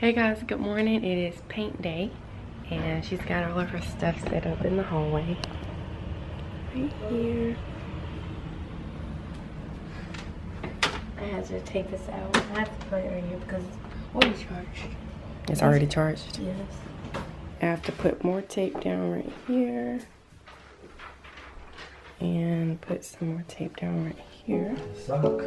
Hey guys, good morning. It is paint day and she's got all of her stuff set up in the hallway right here. I had to take this out. I have to put it right here because it's already charged. It's already charged? Yes. I have to put more tape down right here and put some more tape down right here. Suck.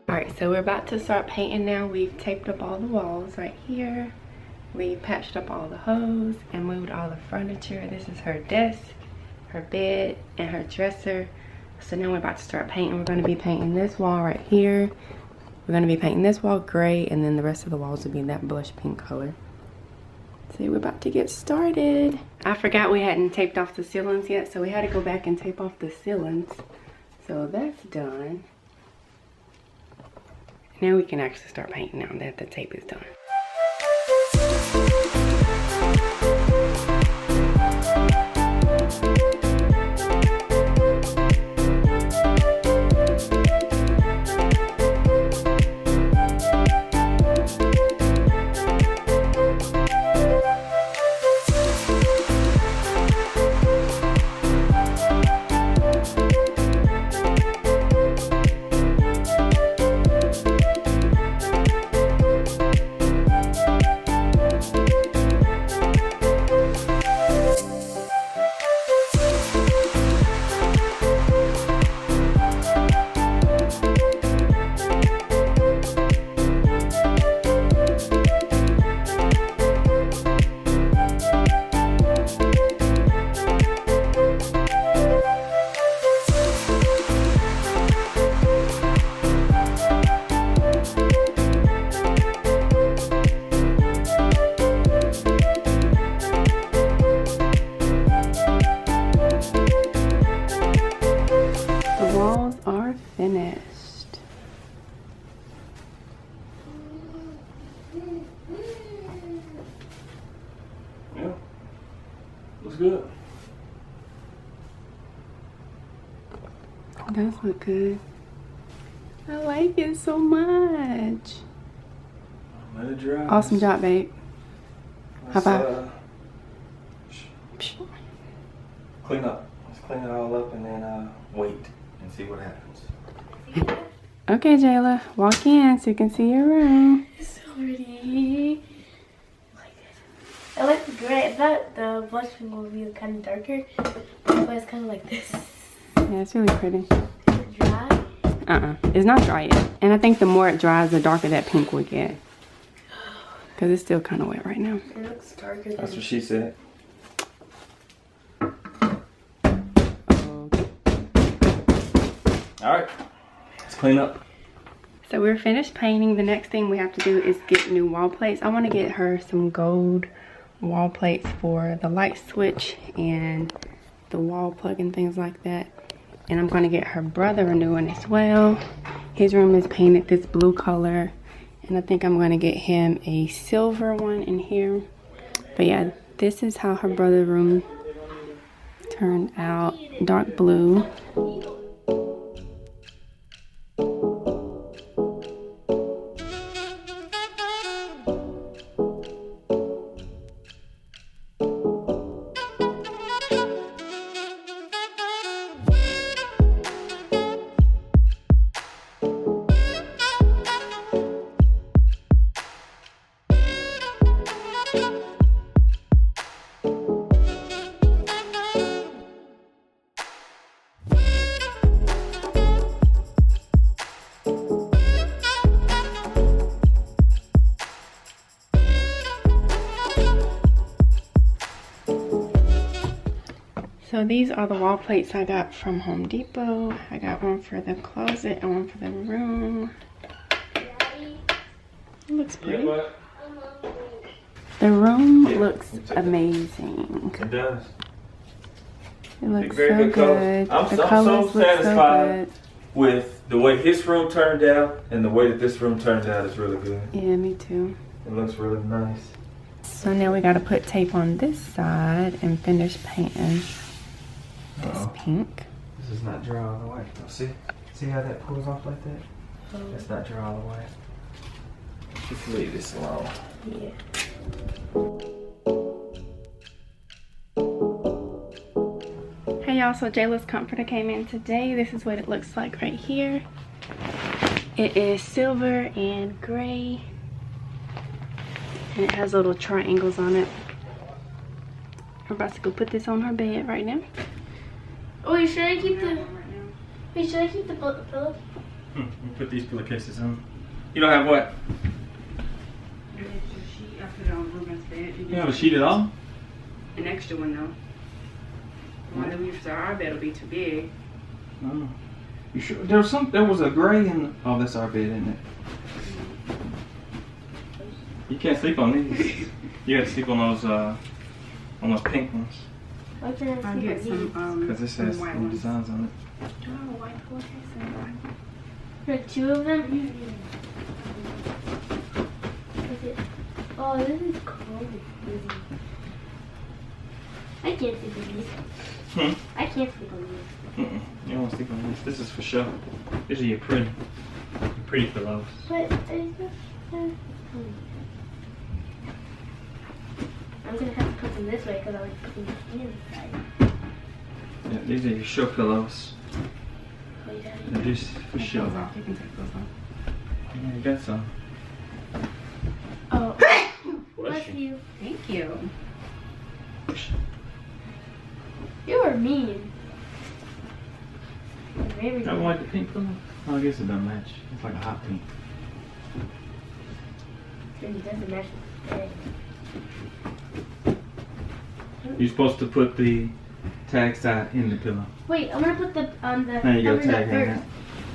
Alright, so we're about to start painting now. We've taped up all the walls right here. We patched up all the hose and moved all the furniture. This is her desk, her bed, and her dresser. So now we're about to start painting. We're going to be painting this wall right here. We're going to be painting this wall gray, and then the rest of the walls will be that blush pink color. So we're about to get started. I forgot we hadn't taped off the ceilings yet, so we had to go back and tape off the ceilings. So that's done. Now we can actually start painting now that the tape is done. Looks good. It does look good. I like it so much. Let it dry. Awesome job, babe. High five. Clean up. Let's clean it all up and then wait and see what happens. Okay, Jayla, walk in so you can see your room. It's so pretty. I like the gray. I thought the blush pink would be kind of darker, but it's kind of like this. Yeah, it's really pretty. Is it dry? It's not dry yet. And I think the more it dries, the darker that pink will get. Because it's still kind of wet right now. It looks darker than That's what she said. Alright, let's clean up. So we're finished painting. The next thing we have to do is get new wall plates. I want to get her some gold wall plates for the light switch and the wall plug and things like that. And I'm going to get her brother a new one as well. His room is painted this blue color. And I think I'm going to get him a silver one in here. But yeah, this is how her brother's room turned out. Dark blue. So these are the wall plates I got from Home Depot. I got one for the closet and one for the room. It looks pretty. The room Yeah, looks you take that. amazing. It does. It looks Very so good colors. good. I'm The so colors look so satisfied. good. With the way his room turned out and the way that this room turned out is really good. Yeah, me too. It looks really nice. So now we gotta put tape on this side and finish painting this pink. This is not dry all the way. See how that pulls off like that? That's not dry all the way. Just leave this alone. Yeah. Hey y'all, so Jayla's comforter came in today. This is what it looks like right here. It is silver and gray. And it has little triangles on it. We're about to go put this on her bed right now. Wait, should I keep the... Wait, should I keep the pillow? You put these pillowcases on. You don't have what? You have a sheet at all? An extra one though. The one that we used to our bed will be too big. No. You sure? There was a gray in. Oh, that's our bed, isn't it? You can't sleep on these. You have to sleep on those pink ones. Why can't I I'll sleep get on these? some Because this has white some ones. designs on it. Oh, white pillowcase and white. There are two of them? Is it? Oh, this is cold. I can't sleep on these. I can't sleep on these. You don't want to sleep on this. This is for show. These are your pretty pillows. But I'm gonna have to put them this way because I like putting them inside. Yeah, these are your show pillows. Wait, Daddy. They're just for show. You can take those off. Yeah, you got some. Oh, Bless bless you. Thank you. You are mean. Very I don't like the pink pillow. Oh, I guess it doesn't match. It's like a hot pink. It doesn't match the bed. You're supposed to put the tag side in the pillow. Wait, I'm gonna put the There you go, covers on tag hanging first. out.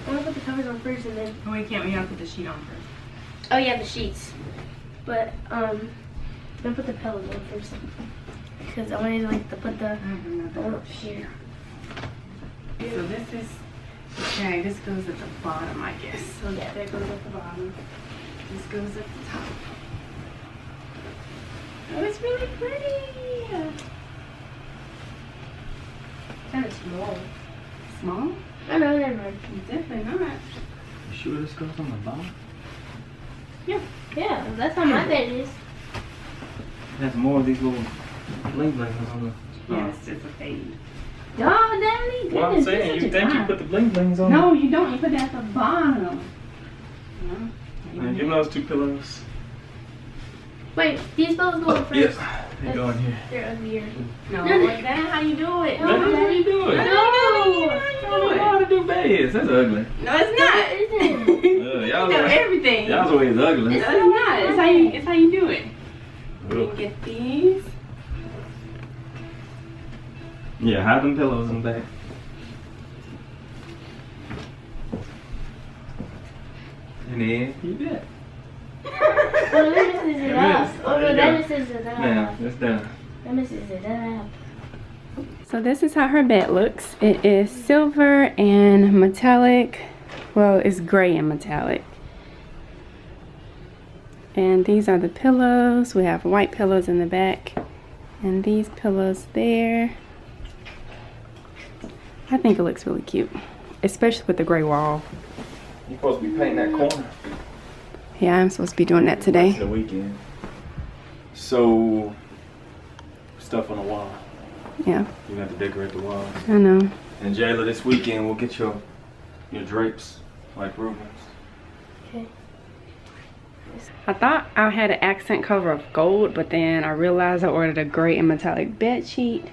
I'm gonna put the covers on first and then. Oh, we can't. We have to put the sheet on first. Oh yeah, the sheets. But I'm gonna put the pillows on first because I wanted to put the oh, here. So this is okay. This goes at the bottom, I guess. So yeah, that goes at the bottom. This goes at the top. Oh, it's really pretty. Kind of small. Small? I know, never mind. Definitely not. You sure this goes on the bottom? Yeah, that's how my bed is. It has more of these little bling blings on the. Yes, it's a fade. Oh, Daddy, Well, I'm saying, you think you put the bling blings on? No, you don't. You put it at the bottom. No. Now, give me those two pillows. Wait, these pillows go on first. Yes, they go in here. They're uglier. No, No, that ain't how you do it. That's how you do it. No. You know how to do beds. That's ugly. No, it's not. Y'all You know everything. Y'all's way is ugly. No, it's not. It's how you do it. You get these. Yeah, hide them pillows in the back. And then you bet. Oh, that misses it up. Oh, no, that misses it up. Now, it's done. That misses it up. So this is how her bed looks. It is silver and metallic. Well, it's gray and metallic. And these are the pillows. We have white pillows in the back. And these pillows there. I think it looks really cute. Especially with the gray wall. You're supposed to be painting that corner. Yeah, I'm supposed to be doing that today. It's the weekend. So, stuff on the wall. Yeah, You have to decorate the walls. I know. And Jayla, this weekend we'll get your drapes like Rubens. Okay. I thought I had an accent cover of gold, but then I realized I ordered a gray and metallic bed sheet.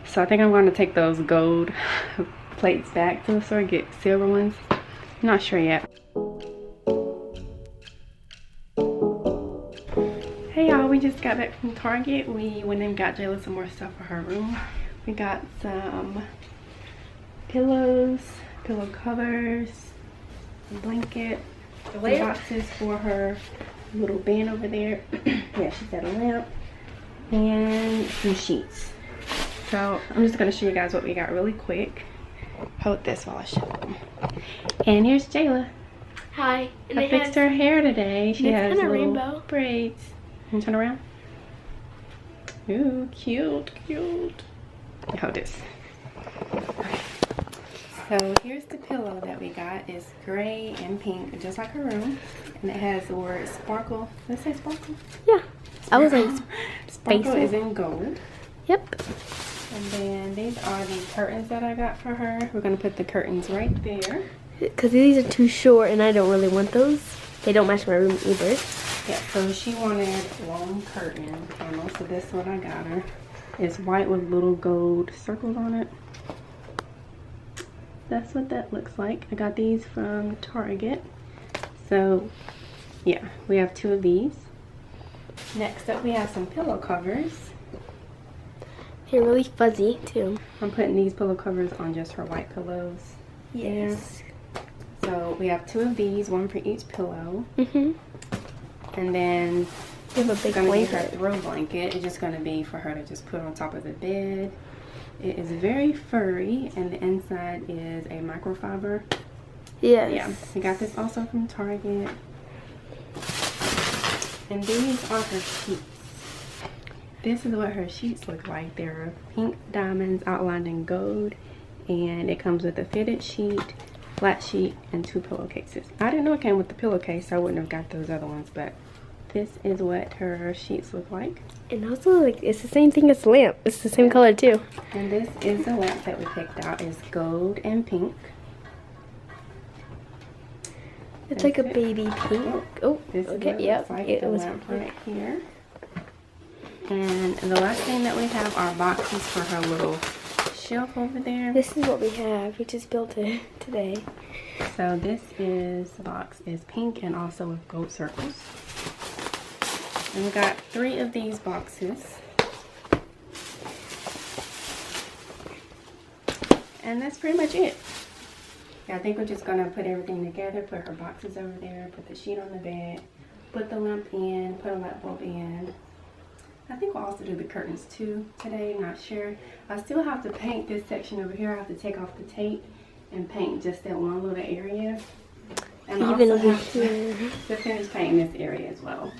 So I think I'm going to take those gold plates back to the store and get silver ones. I'm not sure yet. Hey y'all, we just got back from Target. We went and got Jayla some more stuff for her room. We got some pillows, pillow covers, a blanket, some boxes for her little bin over there. Yeah, she said a lamp and some sheets. So I'm just gonna show you guys what we got really quick. Hold this while I show them. And here's Jayla. Hi. And I fixed her hair today. She has little rainbow braids. Can you turn around? Ooh, cute, cute. Hold this. Okay. So here's the pillow that we got. It's gray and pink, just like her room. And it has the word sparkle. Does it say sparkle? Yeah. I was like, sparkle is in gold. Yep. And then these are the curtains that I got for her. We're gonna put the curtains right there. Because these are too short and I don't really want those. They don't match my room either. Yeah, so she wanted long curtain panels, so this is what I got her. It's white with little gold circles on it. That's what that looks like. I got these from Target. So yeah, we have 2 of these. Next up we have some pillow covers. They're really fuzzy too. I'm putting these pillow covers on just her white pillows. Yes. So we have 2 of these, 1 for each pillow. Mhm. And then You have a big gonna be her blanket. throw blanket. It's just gonna be for her to just put on top of the bed. It is very furry, and the inside is a microfiber. Yes. Yeah, we got this also from Target. And these are her sheets. This is what her sheets look like. They're pink diamonds outlined in gold, and it comes with a fitted sheet, flat sheet, and 2 pillowcases. I didn't know it came with the pillowcase, so I wouldn't have got those other ones, but this is what her sheets look like. And also, like, it's the same thing as the lamp. It's the same color too. And this is the lamp that we picked out. It's gold and pink. It's like a baby pink. Oh, This is okay, what it yep. looks like, It the was lamp right here. And the last thing that we have are boxes for her little shelf over there. This is what we have. We just built it today. So this box is pink and also with gold circles. And we got 3 of these boxes. And that's pretty much it. Yeah, I think we're just gonna put everything together, put her boxes over there, put the sheet on the bed, put the lamp in, put a light bulb in. I think we'll also do the curtains too today, not sure. I still have to paint this section over here. I have to take off the tape and paint just that one little area. And I Even also over have here. to finish painting this area as well.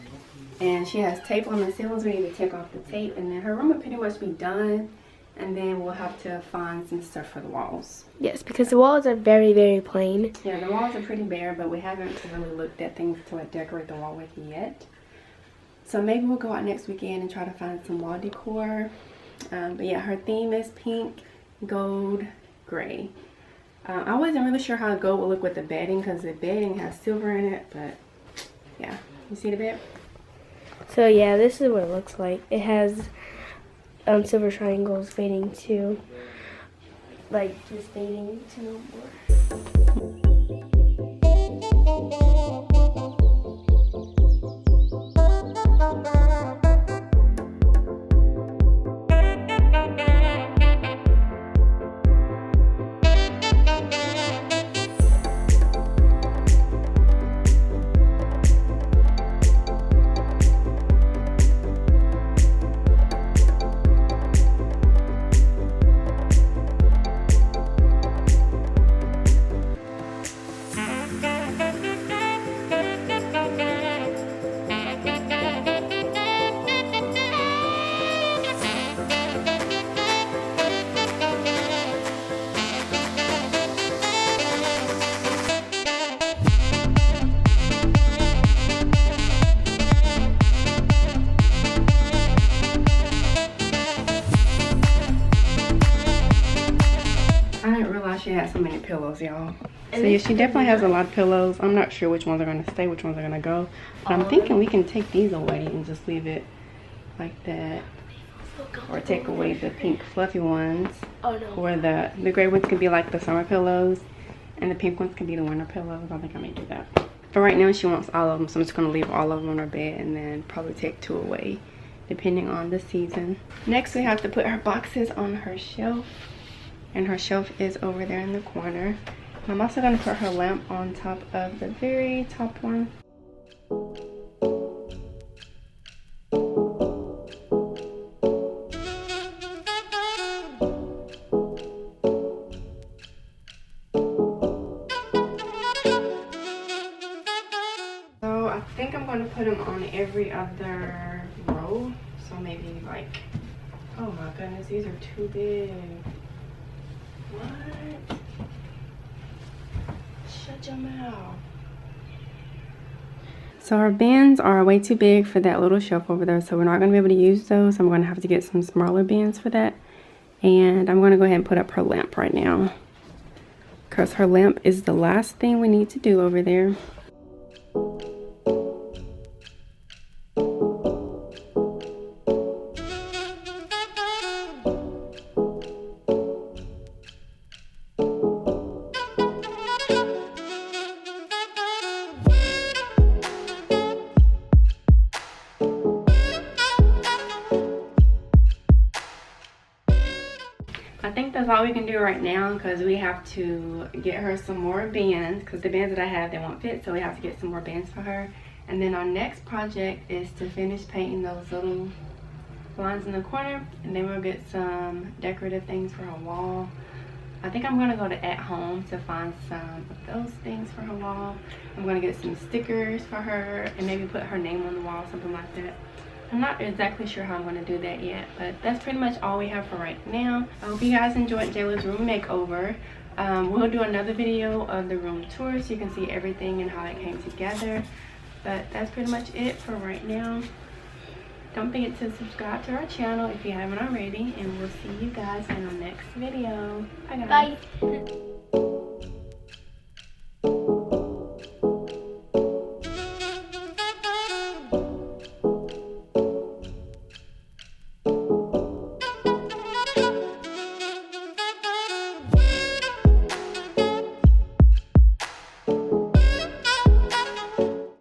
And she has tape on the ceilings. We need to take off the tape, and then her room will pretty much be done. And then we'll have to find some stuff for the walls. Yes, because the walls are very, very plain. Yeah, the walls are pretty bare, but we haven't really looked at things to like decorate the wall with yet. So maybe we'll go out next weekend and try to find some wall decor. But yeah, her theme is pink, gold, gray. I wasn't really sure how gold would look with the bedding because the bedding has silver in it, but yeah. You see the bed? So yeah, this is what it looks like. It has silver triangles fading to, like, just fading to no more. She has so many pillows, y'all. So yeah, she definitely has a lot of pillows. I'm not sure which ones are going to stay, which ones are going to go. But I'm thinking we can take these away and just leave it like that. Or take away the pink fluffy ones. Oh no. Or the gray ones can be like the summer pillows. And the pink ones can be the winter pillows. I think I may do that. But right now she wants all of them. So I'm just going to leave all of them on her bed and then probably take 2 away, depending on the season. Next we have to put her boxes on her shelf. And her shelf is over there in the corner. I'm also going to put her lamp on top of the very top one. put them on every other row. So maybe like, oh my goodness, these are too big. What? Shut your mouth. So our bins are way too big for that little shelf over there, so we're not going to be able to use those. I'm going to have to get some smaller bins for that. And I'm going to go ahead and put up her lamp right now, because her lamp is the last thing we need to do over there. I think that's all we can do right now, because we have to get her some more bands, because the bands that I have, they won't fit, so we have to get some more bands for her. And then our next project is to finish painting those little lines in the corner, and then we'll get some decorative things for her wall. I think I'm going to go to At Home to find some of those things for her wall. I'm going to get some stickers for her and maybe put her name on the wall, something like that. I'm not exactly sure how I'm going to do that yet, but that's pretty much all we have for right now. I hope you guys enjoyed Jayla's room makeover. We'll do another video of the room tour so you can see everything and how it came together. But that's pretty much it for right now. Don't forget to subscribe to our channel if you haven't already, and we'll see you guys in our next video. Bye guys. Bye.